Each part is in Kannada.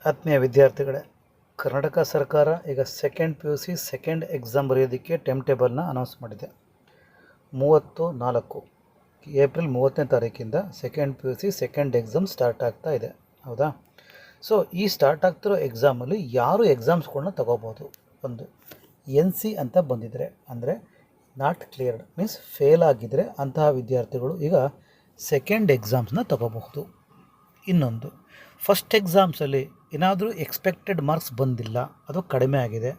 ಆತ್ಮೀಯ ವಿದ್ಯಾರ್ಥಿಗಳೇ, ಕರ್ನಾಟಕ ಸರ್ಕಾರ ಈಗ ಸೆಕೆಂಡ್ PUC ಸೆಕೆಂಡ್ ಎಕ್ಸಾಮ್ ಬರೆಯೋದಕ್ಕೆ ಟೈಮ್ ಟೇಬಲ್ನ ಅನೌನ್ಸ್ ಮಾಡಿದೆ. 30/4 ಏಪ್ರಿಲ್ 30ನೇ ತಾರೀಕಿಂದ second PUC second exam start ಆಗ್ತಾ ಇದೆ. ಹೌದಾ? ಸೊ ಈ ಸ್ಟಾರ್ಟ್ ಆಗ್ತಿರೋ ಎಕ್ಸಾಮಲ್ಲಿ ಯಾರು ಎಕ್ಸಾಮ್ಸ್ಗಳನ್ನ ತಗೋಬೋದು? ಒಂದು NC ಅಂತ ಬಂದಿದ್ದರೆ, ಅಂದರೆ ನಾಟ್ ಕ್ಲಿಯರ್ಡ್ ಮೀನ್ಸ್ ಫೇಲ್ ಆಗಿದ್ದರೆ ಅಂತಹ ವಿದ್ಯಾರ್ಥಿಗಳು ಈಗ ಸೆಕೆಂಡ್ ಎಕ್ಸಾಮ್ಸ್ನ ತಗೋಬಹುದು. ಇನ್ನೊಂದು, ಫಸ್ಟ್ ಎಕ್ಸಾಮ್ಸಲ್ಲಿ ಏನಾದರೂ ಎಕ್ಸ್ಪೆಕ್ಟೆಡ್ ಮಾರ್ಕ್ಸ್ ಬಂದಿಲ್ಲ, ಅದು ಕಡಿಮೆ ಆಗಿದೆ,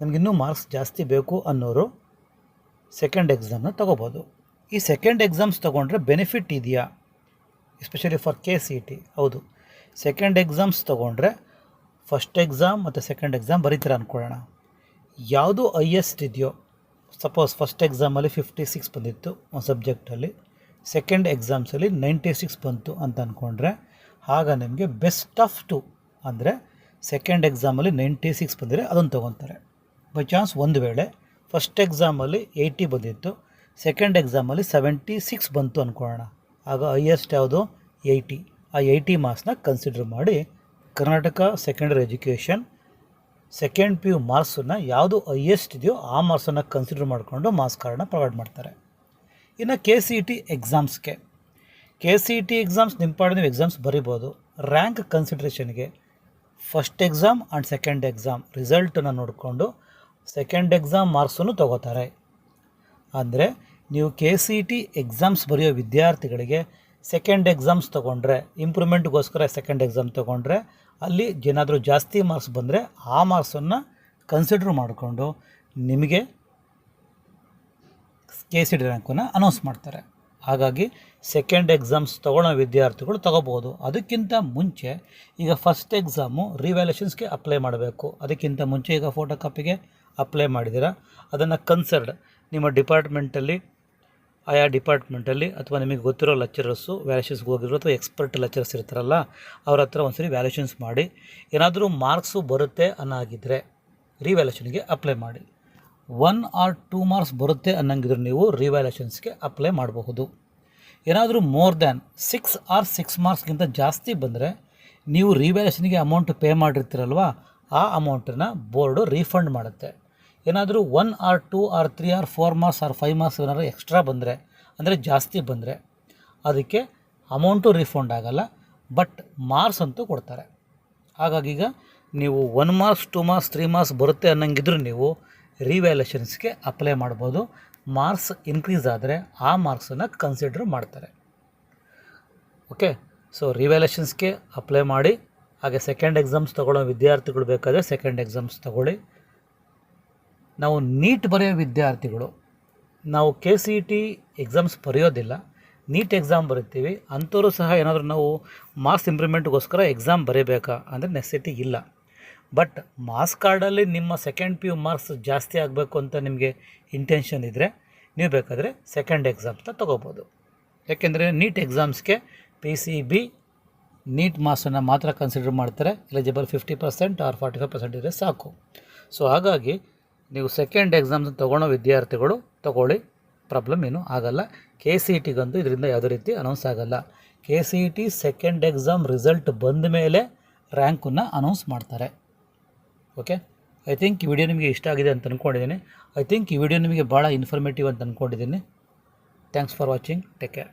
ನಮಗಿನ್ನೂ ಮಾರ್ಕ್ಸ್ ಜಾಸ್ತಿ ಬೇಕು ಅನ್ನೋರು ಸೆಕೆಂಡ್ ಎಕ್ಸಾಮ್ನ ತಗೋಬೋದು. ಈ ಸೆಕೆಂಡ್ ಎಕ್ಸಾಮ್ಸ್ ತೊಗೊಂಡ್ರೆ ಬೆನಿಫಿಟ್ ಇದೆಯಾ? Especially for KCET. ಹೌದು, ಸೆಕೆಂಡ್ ಎಕ್ಸಾಮ್ಸ್ ತೊಗೊಂಡ್ರೆ ಫಸ್ಟ್ ಎಕ್ಸಾಮ್ ಮತ್ತು ಸೆಕೆಂಡ್ ಎಕ್ಸಾಮ್ ಬರೀತೀರ ಅಂದ್ಕೊಳ್ಳೋಣ. ಯಾವುದು ಹೈಯೆಸ್ಟ್ ಇದೆಯೋ, ಸಪೋಸ್ ಫಸ್ಟ್ ಎಕ್ಸಾಮಲ್ಲಿ 56 ಬಂದಿತ್ತು ಒಂದು ಸಬ್ಜೆಕ್ಟಲ್ಲಿ, ಸೆಕೆಂಡ್ ಎಕ್ಸಾಮ್ಸಲ್ಲಿ 96 ಬಂತು ಅಂತ ಅಂದ್ಕೊಂಡ್ರೆ ಆಗ ನಿಮಗೆ ಬೆಸ್ಟ್ ಆಫ್ 2, ಅಂದರೆ ಸೆಕೆಂಡ್ ಎಕ್ಸಾಮಲ್ಲಿ 96 ಬಂದರೆ ಅದನ್ನು ತೊಗೊತಾರೆ. ಬೈ ಚಾನ್ಸ್ ಒಂದು ವೇಳೆ ಫಸ್ಟ್ ಎಕ್ಸಾಮಲ್ಲಿ 80 ಬಂದಿತ್ತು, ಸೆಕೆಂಡ್ ಎಕ್ಸಾಮಲ್ಲಿ 76 ಬಂತು ಅಂದ್ಕೊಳ್ಳೋಣ, ಆಗ ಹೈಯೆಸ್ಟ್ ಯಾವುದು? 80. ಆ 80 ಮಾರ್ಕ್ಸ್ನ ಕನ್ಸಿಡರ್ ಮಾಡಿ Karnataka secondary education second PU ಮಾರ್ಕ್ಸನ್ನು ಯಾವುದು ಹೈಯೆಸ್ಟ್ ಇದೆಯೋ ಆ ಮಾರ್ಕ್ಸನ್ನು ಕನ್ಸಿಡರ್ ಮಾಡಿಕೊಂಡು ಮಾರ್ಕ್ಸ್ ಕಾರ್ಡನ್ನ ಪ್ರೊವೈಡ್ ಮಾಡ್ತಾರೆ. ಇನ್ನು KCET ಎಕ್ಸಾಮ್ಸ್ಗೆ, KCET ಎಕ್ಸಾಮ್ಸ್ ನಿಮ್ಮ ಪಾಡಿಗೆ ನೀವು ಎಕ್ಸಾಮ್ಸ್ ಬರಿಬೋದು. ರ್ಯಾಂಕ್ ಕನ್ಸಿಡ್ರೇಷನ್ಗೆ first exam and second exam ರಿಸಲ್ಟನ್ನು ನೋಡಿಕೊಂಡು ಸೆಕೆಂಡ್ ಎಕ್ಸಾಮ್ ಮಾರ್ಕ್ಸನ್ನು ತೊಗೋತಾರೆ. ಅಂದರೆ ನೀವು KCET ಎಕ್ಸಾಮ್ಸ್ ಬರೆಯೋ ವಿದ್ಯಾರ್ಥಿಗಳಿಗೆ ಸೆಕೆಂಡ್ ಎಕ್ಸಾಮ್ಸ್ ತೊಗೊಂಡ್ರೆ, ಇಂಪ್ರೂವ್ಮೆಂಟ್ಗೋಸ್ಕರ ಸೆಕೆಂಡ್ ಎಕ್ಸಾಮ್ ತೊಗೊಂಡ್ರೆ, ಅಲ್ಲಿ ಏನಾದರೂ ಜಾಸ್ತಿ ಮಾರ್ಕ್ಸ್ ಬಂದರೆ ಆ ಮಾರ್ಕ್ಸನ್ನು ಕನ್ಸಿಡರ್ ಮಾಡಿಕೊಂಡು ನಿಮಗೆ KCET ರ್ಯಾಂಕನ್ನು ಅನೌನ್ಸ್ ಮಾಡ್ತಾರೆ. ಹಾಗಾಗಿ ಸೆಕೆಂಡ್ ಎಕ್ಸಾಮ್ಸ್ ತೊಗೊಳ್ಳೋ ವಿದ್ಯಾರ್ಥಿಗಳು ತೊಗೋಬೋದು. ಅದಕ್ಕಿಂತ ಮುಂಚೆ ಈಗ ಫಸ್ಟ್ ಎಕ್ಸಾಮು ರಿವ್ಯಾಲ್ಯೂಷನ್ಸ್ಗೆ ಅಪ್ಲೈ ಮಾಡಬೇಕು. ಅದಕ್ಕಿಂತ ಮುಂಚೆ ಈಗ ಫೋಟೋ ಕಾಪಿಗೆ ಅಪ್ಲೈ ಮಾಡಿದ್ದೀರಾ, ಅದನ್ನು ಕನ್ಸರ್ಡ್ ನಿಮ್ಮ ಡಿಪಾರ್ಟ್ಮೆಂಟಲ್ಲಿ, ಆಯಾ ಡಿಪಾರ್ಟ್ಮೆಂಟಲ್ಲಿ ಅಥವಾ ನಿಮಗೆ ಗೊತ್ತಿರೋ ಲೆಕ್ಚರರ್ಸು ವ್ಯಾಲ್ಯೂಷನ್ಸ್ಗೆ ಹೋಗಿರೋ ಅಥವಾ ಎಕ್ಸ್ಪರ್ಟ್ ಲೆಕ್ಚರರ್ಸ್ ಇರ್ತಾರಲ್ಲ ಅವ್ರ ಹತ್ರ ಒಂದ್ಸರಿ ವ್ಯಾಲ್ಯೂಷನ್ಸ್ ಮಾಡಿ, ಏನಾದರೂ ಮಾರ್ಕ್ಸು ಬರುತ್ತೆ ಅನ್ನೋಗಿದ್ದರೆ ರಿವ್ಯಾಲ್ಯೂಷನ್ಗೆ ಅಪ್ಲೈ ಮಾಡಿ. 1 or 2 ಮಾರ್ಕ್ಸ್ ಬರುತ್ತೆ ಅನ್ನಂಗಿದ್ರೆ ನೀವು ರಿವ್ಯಾಲ್ಯೂಷನ್ಸ್ಗೆ ಅಪ್ಲೈ ಮಾಡಬಹುದು. ಏನಾದರೂ ಮೋರ್ ದ್ಯಾನ್ 6 or 6 ಮಾರ್ಕ್ಸ್ಗಿಂತ ಜಾಸ್ತಿ ಬಂದರೆ ನೀವು ರಿವ್ಯಾಲ್ಯೂಷನ್ಗೆ ಅಮೌಂಟ್ ಪೇ ಮಾಡಿರ್ತೀರಲ್ವ, ಆ ಅಮೌಂಟನ್ನು ಬೋರ್ಡು ರೀಫಂಡ್ ಮಾಡುತ್ತೆ. ಏನಾದರೂ 1 or 2 or 3 or 4 marks or 5 marks ಏನಾದರೂ ಎಕ್ಸ್ಟ್ರಾ ಬಂದರೆ, ಅಂದರೆ ಜಾಸ್ತಿ ಬಂದರೆ, ಅದಕ್ಕೆ ಅಮೌಂಟು ರೀಫಂಡ್ ಆಗೋಲ್ಲ, ಬಟ್ ಮಾರ್ಕ್ಸ್ ಅಂತೂ ಕೊಡ್ತಾರೆ. ಹಾಗಾಗಿ ಈಗ ನೀವು 1 ಮಾರ್ಕ್ಸ್ 2 ಮಾರ್ಕ್ಸ್ 3 ಮಾರ್ಕ್ಸ್ ಬರುತ್ತೆ ಅನ್ನಂಗಿದ್ರು ನೀವು ರಿವ್ಯಾಲ್ಯೂಷನ್ಸ್ಗೆ ಅಪ್ಲೈ ಮಾಡ್ಬೋದು. ಮಾರ್ಕ್ಸ್ ಇನ್ಕ್ರೀಸ್ ಆದರೆ ಆ ಮಾರ್ಕ್ಸನ್ನು ಕನ್ಸಿಡರ್ ಮಾಡ್ತಾರೆ. ಓಕೆ, ಸೊ ರಿವ್ಯಾಲ್ಯೂಷನ್ಸ್ಗೆ ಅಪ್ಲೈ ಮಾಡಿ. ಹಾಗೆ ಸೆಕೆಂಡ್ ಎಕ್ಸಾಮ್ಸ್ ತೊಗೊಳ್ಳೋ ವಿದ್ಯಾರ್ಥಿಗಳು ಬೇಕಾದರೆ ಸೆಕೆಂಡ್ ಎಕ್ಸಾಮ್ಸ್ ತೊಗೊಳ್ಳಿ. ನಾವು ನೀಟ್ ಬರೆಯೋ ವಿದ್ಯಾರ್ಥಿಗಳು, ನಾವು KCET ಎಕ್ಸಾಮ್ಸ್ ಬರೆಯೋದಿಲ್ಲ, ನೀಟ್ ಎಕ್ಸಾಮ್ ಬರೀತೀವಿ, ಅಂಥವರು ಸಹ ಏನಾದರೂ ನಾವು ಮಾರ್ಕ್ಸ್ ಇಂಪ್ರೂವ್ಮೆಂಟ್ಗೋಸ್ಕರ ಎಕ್ಸಾಮ್ ಬರೀಬೇಕಾ ಅಂದರೆ ನೆಸೆಸಿಟಿ ಇಲ್ಲ. ಬಟ್ ಮಾರ್ಕ್ಸ್ ಕಾರ್ಡಲ್ಲಿ ನಿಮ್ಮ ಸೆಕೆಂಡ್ PU ಮಾರ್ಕ್ಸ್ ಜಾಸ್ತಿ ಆಗಬೇಕು ಅಂತ ನಿಮಗೆ ಇಂಟೆನ್ಷನ್ ಇದ್ದರೆ ನೀವು ಬೇಕಾದರೆ ಸೆಕೆಂಡ್ ಎಕ್ಸಾಮ್ಸ್ನ ತೊಗೋಬೋದು. ಯಾಕೆಂದರೆ ನೀಟ್ ಎಕ್ಸಾಮ್ಸ್ಗೆ PCB ನೀಟ್ ಮಾರ್ಕ್ಸನ್ನು ಮಾತ್ರ ಕನ್ಸಿಡರ್ ಮಾಡ್ತಾರೆ. ಎಲಿಜಿಬಲ್ 50% or 45% ಇದ್ದರೆ ಸಾಕು. ಸೊ ಹಾಗಾಗಿ ನೀವು ಸೆಕೆಂಡ್ ಎಕ್ಸಾಮ್ಸ್ ತೊಗೊಳ್ಳೋ ವಿದ್ಯಾರ್ಥಿಗಳು ತೊಗೊಳ್ಳಿ, ಪ್ರಾಬ್ಲಮ್ ಏನೂ ಆಗಲ್ಲ. KCETಗಂತೂ ಇದರಿಂದ ಯಾವುದೇ ರೀತಿ ಅನೌನ್ಸ್ ಆಗಲ್ಲ. KCET ಸೆಕೆಂಡ್ ಎಕ್ಸಾಮ್ ರಿಸಲ್ಟ್ ಬಂದ ಮೇಲೆ ರ್ಯಾಂಕನ್ನು ಅನೌನ್ಸ್ ಮಾಡ್ತಾರೆ. ಓಕೆ, ಐ ಥಿಂಕ್ ಈ ವಿಡಿಯೋ ನಿಮಗೆ ಇಷ್ಟ ಆಗಿದೆ ಅಂತ ಅಂದ್ಕೊಂಡಿದ್ದೀನಿ. ಐ ಥಿಂಕ್ ಈ ವಿಡಿಯೋ ನಿಮಗೆ ಭಾಳ ಇನ್ಫಾರ್ಮೇಟಿವ್ ಅಂತ ಅಂದ್ಕೊಂಡಿದ್ದೀನಿ. Thanks for watching. Take care.